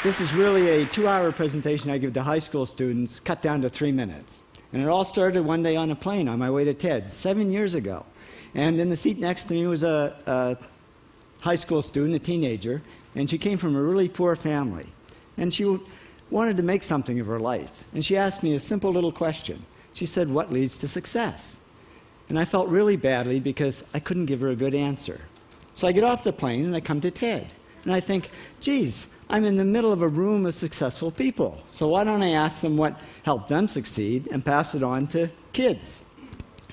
This is really a 2-hour presentation I give to high school students, cut down to 3 minutes. And it all started one day on a plane on my way to TED, 7 years ago. And in the seat next to me was a high school student, a teenager, and she came from a really poor family. And she wanted to make something of her life. And she asked me a simple little question. She said, "What leads to success?" And I felt really badly because I couldn't give her a good answer. So I get off the plane and I come to TED. And I think, geez, I'm in the middle of a room of successful people. So why don't I ask them what helped them succeed and pass it on to kids?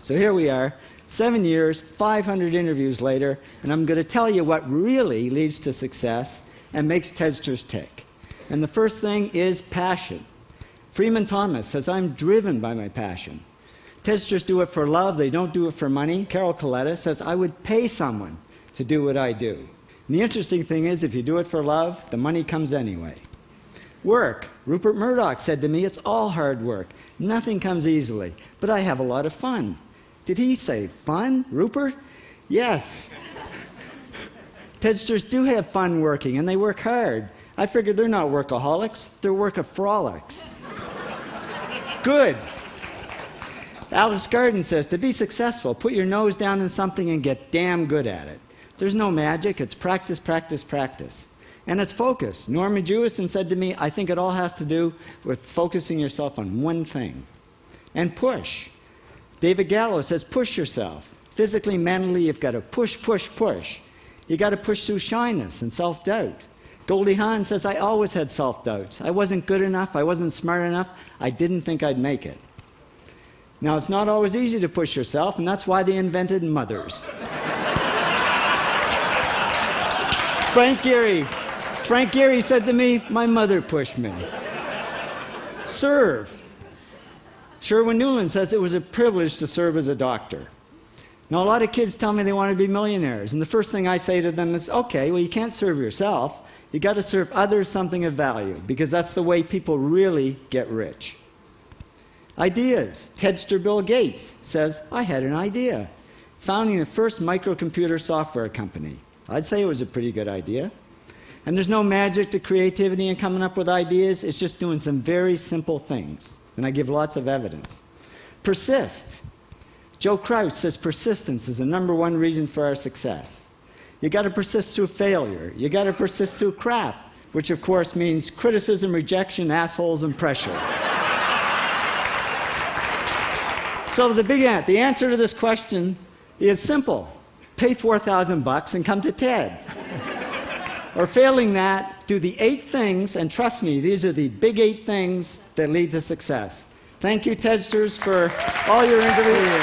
So here we are, 7 years, 500 interviews later, and I'm going to tell you what really leads to success and makes TEDsters tick. And the first thing is passion. Freeman Thomas says, "I'm driven by my passion." TEDsters do it for love, they don't do it for money. Carol Coletta says, "I would pay someone to do what I do." And the interesting thing is, if you do it for love, the money comes anyway. Work. Rupert Murdoch said to me, "It's all hard work. Nothing comes easily, but I have a lot of fun." Did he say fun, Rupert? Yes. TEDsters do have fun working, and they work hard. I figured they're not workaholics, they're workaholics. Good. Alex Garden says, to be successful, put your nose down in something and get damn good at it. There's no magic, it's practice, practice, practice. And it's focus. Norman Jewison said to me, "I think it all has to do with focusing yourself on one thing." And push. David Gallo says, push yourself. Physically, mentally, you've got to push, push, push. You've got to push through shyness and self-doubt. Goldie Hawn says, "I always had self-doubts. I wasn't good enough, I wasn't smart enough, I didn't think I'd make it." Now, it's not always easy to push yourself, and that's why they invented mothers. Frank Gehry said to me, "My mother pushed me." Serve. Sherwin Nuland says, "It was a privilege to serve as a doctor." Now, a lot of kids tell me they want to be millionaires, and the first thing I say to them is, okay, well, you can't serve yourself. You've got to serve others something of value, because that's the way people really get rich. Ideas. TEDster Bill Gates says, "I had an idea." Founding the first microcomputer software company. I'd say it was a pretty good idea. And there's no magic to creativity and coming up with ideas. It's just doing some very simple things. And I give lots of evidence. Persist. Joe Kraus says persistence is the #1 reason for our success. You got to persist through failure. You got to persist through crap, which of course means criticism, rejection, assholes, and pressure. So the answer to this question is simple. Pay $4,000 and come to TED. Or failing that, do the 8 things, and trust me, these are the big 8 things that lead to success. Thank you, TEDsters, for all your interviews.